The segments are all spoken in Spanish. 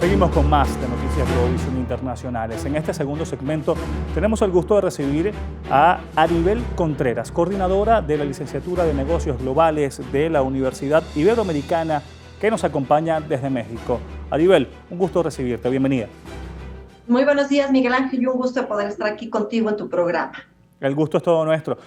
Seguimos con más de Noticias Globovisión Internacionales. En este segundo segmento tenemos el gusto de recibir a Aribel Contreras, coordinadora de la Licenciatura de Negocios Globales de la Universidad Iberoamericana, que nos acompaña desde México. Aribel, un gusto recibirte, bienvenida. Muy buenos días, Miguel Ángel, y un gusto de poder estar aquí contigo en tu programa. El gusto es todo nuestro.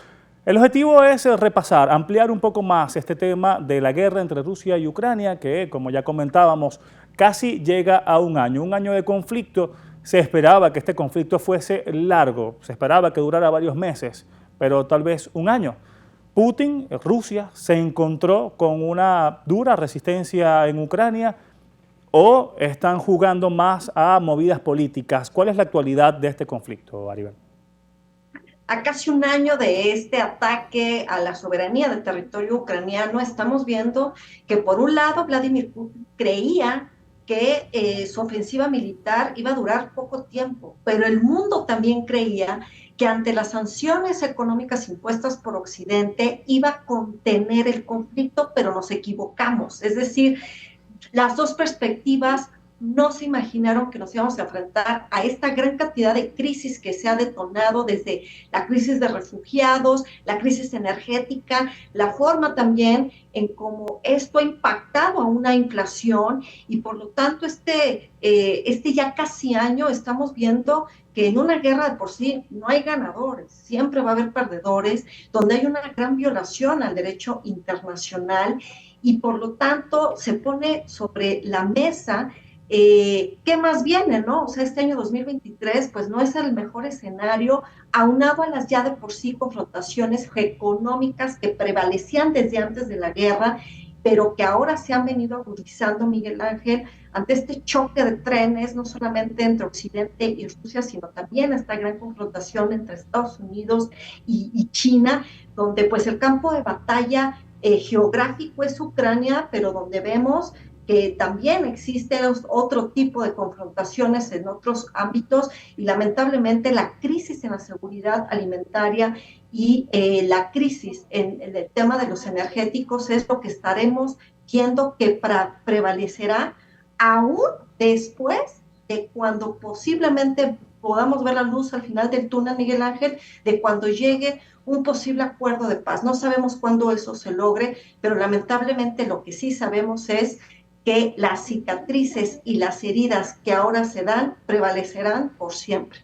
El objetivo es repasar, ampliar un poco más este tema de la guerra entre Rusia y Ucrania, que, como ya comentábamos, casi llega a un año de conflicto. Se esperaba que este conflicto fuese largo, se esperaba que durara varios meses, pero tal vez un año. Putin, Rusia, se encontró con una dura resistencia en Ucrania o están jugando más a movidas políticas. ¿Cuál es la actualidad de este conflicto, Aribel? A casi un año de este ataque a la soberanía del territorio ucraniano, estamos viendo que por un lado Vladimir Putin creía que su ofensiva militar iba a durar poco tiempo, pero el mundo también creía que ante las sanciones económicas impuestas por Occidente iba a contener el conflicto, pero nos equivocamos. Es decir, las dos perspectivas no se imaginaron que nos íbamos a enfrentar a esta gran cantidad de crisis que se ha detonado desde la crisis de refugiados, la crisis energética, la forma también en cómo esto ha impactado a una inflación y por lo tanto este ya casi año estamos viendo que en una guerra de por sí no hay ganadores, siempre va a haber perdedores, donde hay una gran violación al derecho internacional y por lo tanto se pone sobre la mesa ¿qué más viene, no? O sea, este año 2023, pues no es el mejor escenario, aunado a las ya de por sí confrontaciones económicas que prevalecían desde antes de la guerra, pero que ahora se han venido agudizando, Miguel Ángel, ante este choque de trenes, no solamente entre Occidente y Rusia, sino también esta gran confrontación entre Estados Unidos y China, donde pues el campo de batalla geográfico es Ucrania, pero donde vemos que también existe otro tipo de confrontaciones en otros ámbitos y lamentablemente la crisis en la seguridad alimentaria y la crisis en el tema de los energéticos es lo que estaremos viendo que prevalecerá aún después de cuando posiblemente podamos ver la luz al final del túnel, Miguel Ángel, de cuando llegue un posible acuerdo de paz. No sabemos cuándo eso se logre, pero lamentablemente lo que sí sabemos es que las cicatrices y las heridas que ahora se dan prevalecerán por siempre.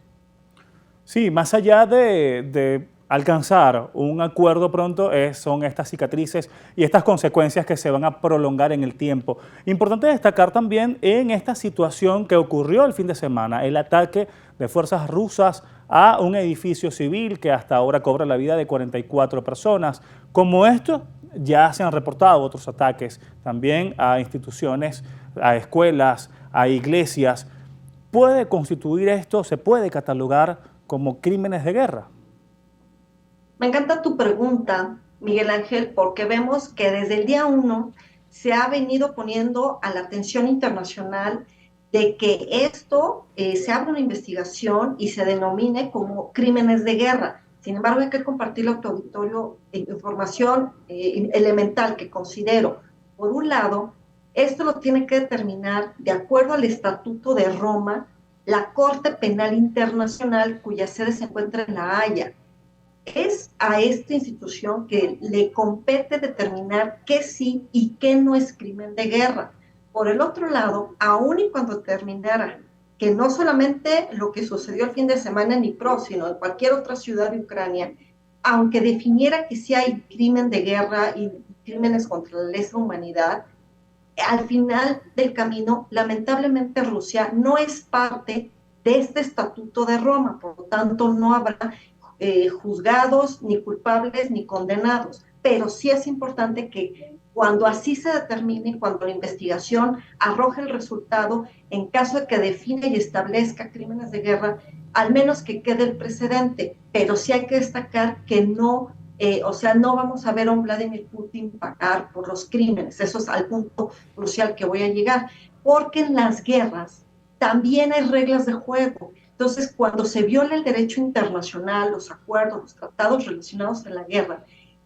Sí, más allá de alcanzar un acuerdo pronto, son estas cicatrices y estas consecuencias que se van a prolongar en el tiempo. Importante destacar también en esta situación que ocurrió el fin de semana, el ataque de fuerzas rusas a un edificio civil que hasta ahora cobra la vida de 44 personas. Como esto, ya se han reportado otros ataques también a instituciones, a escuelas, a iglesias. ¿Puede constituir esto, se puede catalogar como crímenes de guerra? Me encanta tu pregunta, Miguel Ángel, porque vemos que desde el día uno se ha venido poniendo a la atención internacional de que esto se abra una investigación y se denomine como crímenes de guerra. Sin embargo, hay que compartirle a tu auditorio información elemental que considero. Por un lado, esto lo tiene que determinar, de acuerdo al Estatuto de Roma, la Corte Penal Internacional, cuya sede se encuentra en La Haya. Es a esta institución que le compete determinar qué sí y qué no es crimen de guerra. Por el otro lado, aun y cuando determinara que no solamente lo que sucedió el fin de semana en Dnipro, sino en cualquier otra ciudad de Ucrania, aunque definiera que sí hay crimen de guerra y crímenes contra la lesa humanidad, al final del camino, lamentablemente Rusia no es parte de este Estatuto de Roma, por lo tanto no habrá juzgados, ni culpables, ni condenados. Pero sí es importante que cuando así se determine, cuando la investigación arroje el resultado, en caso de que define y establezca crímenes de guerra, al menos que quede el precedente. Pero sí hay que destacar que no, o sea, no vamos a ver a un Vladimir Putin pagar por los crímenes. Eso es al punto crucial que voy a llegar. Porque en las guerras también hay reglas de juego. Entonces, cuando se viola el derecho internacional, los acuerdos, los tratados relacionados a la guerra,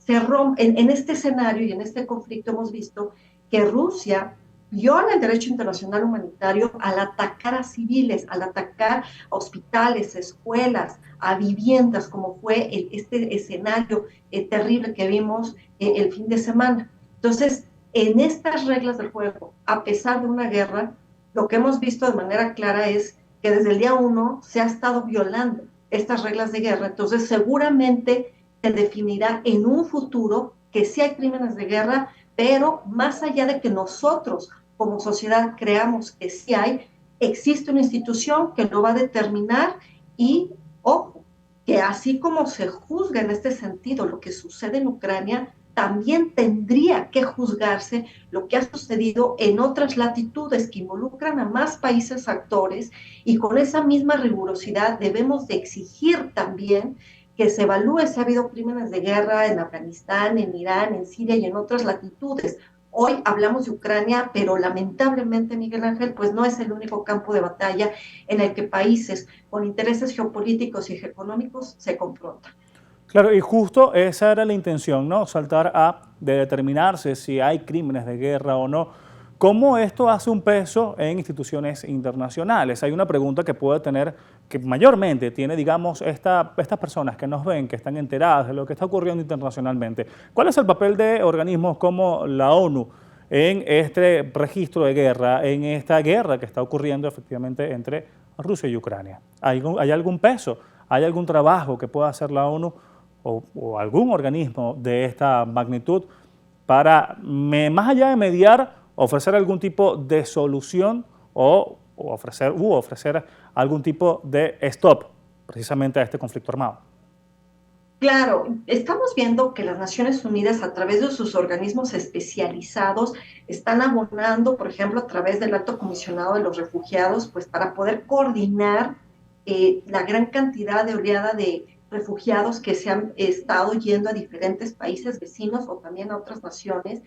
en este escenario y en este conflicto hemos visto que Rusia viola el derecho internacional humanitario al atacar a civiles, al atacar a hospitales, escuelas, a viviendas, como fue este escenario terrible que vimos el fin de semana. Entonces, en estas reglas del juego, a pesar de una guerra, lo que hemos visto de manera clara es que desde el día uno se ha estado violando estas reglas de guerra. Entonces, seguramente se definirá en un futuro que sí hay crímenes de guerra, pero más allá de que nosotros como sociedad creamos que sí hay, existe una institución que lo va a determinar y, ojo, que así como se juzga en este sentido lo que sucede en Ucrania, también tendría que juzgarse lo que ha sucedido en otras latitudes que involucran a más países actores, y con esa misma rigurosidad debemos de exigir también que se evalúe si ha habido crímenes de guerra en Afganistán, en Irán, en Siria y en otras latitudes. Hoy hablamos de Ucrania, pero lamentablemente, Miguel Ángel, pues no es el único campo de batalla en el que países con intereses geopolíticos y económicos se confrontan. Claro, y justo esa era la intención, ¿no? Saltar a de determinarse si hay crímenes de guerra o no. ¿Cómo esto hace un peso en instituciones internacionales? Hay una pregunta que puede tener, que mayormente tiene, digamos, estas personas que nos ven, que están enteradas de lo que está ocurriendo internacionalmente. ¿Cuál es el papel de organismos como la ONU en este registro de guerra, en esta guerra que está ocurriendo efectivamente entre Rusia y Ucrania? ¿Hay algún peso? ¿Hay algún trabajo que pueda hacer la ONU o algún organismo de esta magnitud para, más allá de mediar, ofrecer algún tipo de solución o ofrecer algún tipo de stop precisamente a este conflicto armado? Claro, estamos viendo que las Naciones Unidas, a través de sus organismos especializados, están abonando, por ejemplo, a través del Alto Comisionado de los Refugiados, pues para poder coordinar la gran cantidad de oleada de refugiados que se han estado yendo a diferentes países vecinos o también a otras naciones.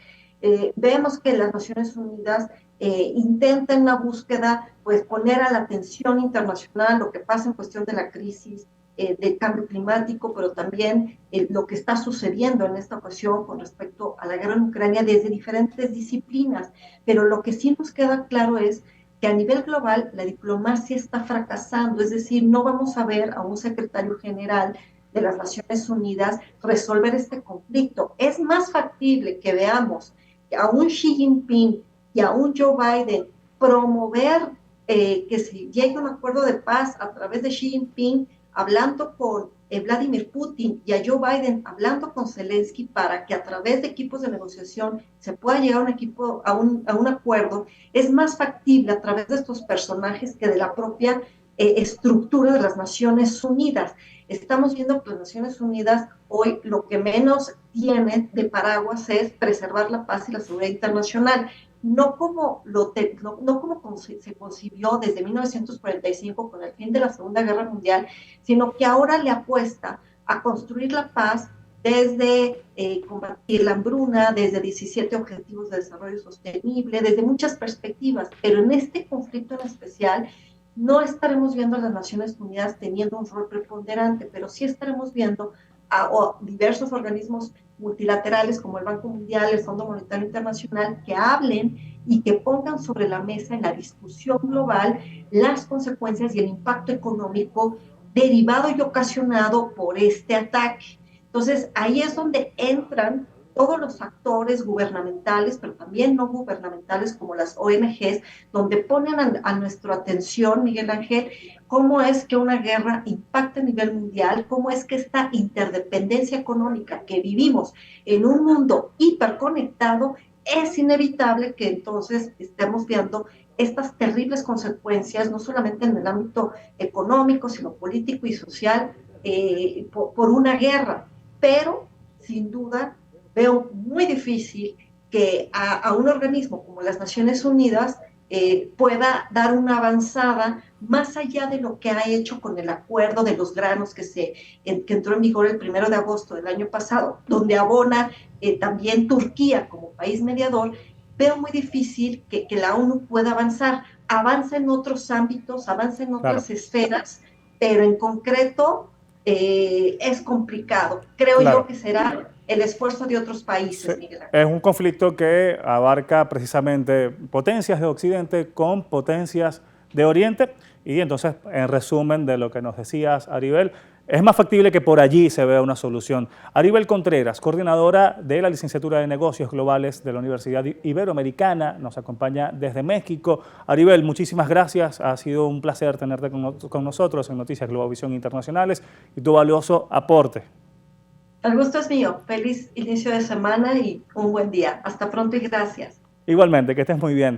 Vemos que las Naciones Unidas intentan una búsqueda, pues poner a la atención internacional lo que pasa en cuestión de la crisis del cambio climático, pero también lo que está sucediendo en esta ocasión con respecto a la guerra en Ucrania desde diferentes disciplinas. Pero lo que sí nos queda claro es que a nivel global la diplomacia está fracasando, es decir, no vamos a ver a un secretario general de las Naciones Unidas resolver este conflicto. Es más factible que veamos a un Xi Jinping y a un Joe Biden promover que se llegue a un acuerdo de paz a través de Xi Jinping hablando con Vladimir Putin y a Joe Biden hablando con Zelensky para que a través de equipos de negociación se pueda llegar a un acuerdo, es más factible a través de estos personajes que de la propia estructura de las Naciones Unidas. Estamos viendo que las Naciones Unidas hoy lo que menos tienen de paraguas es preservar la paz y la seguridad internacional. No como, no como se concibió desde 1945 con el fin de la Segunda Guerra Mundial, sino que ahora le apuesta a construir la paz desde combatir la hambruna, desde 17 Objetivos de Desarrollo Sostenible, desde muchas perspectivas, pero en este conflicto en especial no estaremos viendo a las Naciones Unidas teniendo un rol preponderante, pero sí estaremos viendo a diversos organismos multilaterales como el Banco Mundial, el Fondo Monetario Internacional, que hablen y que pongan sobre la mesa en la discusión global las consecuencias y el impacto económico derivado y ocasionado por este ataque. Entonces, ahí es donde entran todos los actores gubernamentales, pero también no gubernamentales como las ONGs, donde ponen a nuestra atención, Miguel Ángel, cómo es que una guerra impacta a nivel mundial, cómo es que esta interdependencia económica que vivimos en un mundo hiperconectado, es inevitable que entonces estemos viendo estas terribles consecuencias, no solamente en el ámbito económico, sino político y social, por una guerra. Pero, sin duda, veo muy difícil que a un organismo como las Naciones Unidas pueda dar una avanzada más allá de lo que ha hecho con el acuerdo de los granos que entró en vigor el 1 de agosto del año pasado, donde abona también Turquía como país mediador. Veo muy difícil que la ONU pueda avanzar. Avanza en otros ámbitos, avanza en Claro, otras esferas, pero en concreto es complicado. Creo yo claro. que será el esfuerzo de otros países, Sí, Miguel Ángel. es un conflicto que abarca precisamente potencias de Occidente con potencias de Oriente y entonces, en resumen de lo que nos decías, Aribel, es más factible que por allí se vea una solución. Aribel Contreras, coordinadora de la Licenciatura de Negocios Globales de la Universidad Iberoamericana, nos acompaña desde México. Aribel, muchísimas gracias, ha sido un placer tenerte con nosotros en Noticias Globovisión Internacionales y tu valioso aporte. El gusto es mío. Feliz inicio de semana y un buen día. Hasta pronto y gracias. Igualmente, que estés muy bien.